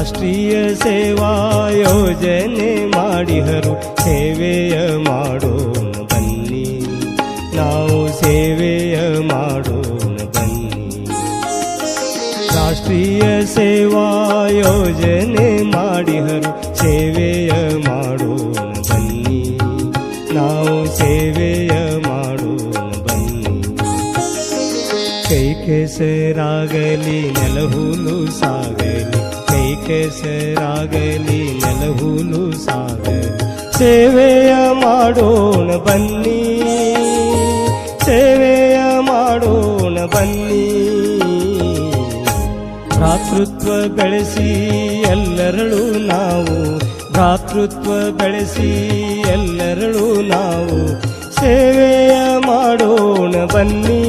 ರಾಷ್ಟ್ರೀಯ ಸೇವಾ ಯೋಜನೆ ಮಾಡಿಹರು ಸೇವೆಯ ಮಾಡೋಣ ಬನ್ನಿ, ನಾವು ಸೇವೆಯ ಮಾಡೋಣ ಬನ್ನಿ. ರಾಷ್ಟ್ರೀಯ ಸೇವಾ ಯೋಜನೆ ಮಾಡಿಹರು ಸೇವೆಯ ಮಾಡೋಣ ಬನ್ನಿ, ನಾವು ಸೇವೆಯ ಮಾಡೋಣ ಬನ್ನಿ. ಕೈ ಕೆಸರಾಗಲಿ ನೆಲಹುಲು ಸಾಗಲಿ, ಕೈ ಕೆಸರಾಗಲಿ ನೆಲಹುಲು ಸಾಗಲಿ, ಸೇವೆಯ ಮಾಡೋಣ ಬನ್ನಿ, ಸೇವೆಯ ಮಾಡೋಣ ಬನ್ನಿ. ಭ್ರಾತೃತ್ವ ಬೆಳೆಸಿ ಎಲ್ಲರಳು ನಾವು, ಭ್ರಾತೃತ್ವ ಬೆಳೆಸಿ ಎಲ್ಲರಳು ನಾವು, ಸೇವೆಯ ಮಾಡೋಣ ಬನ್ನಿ.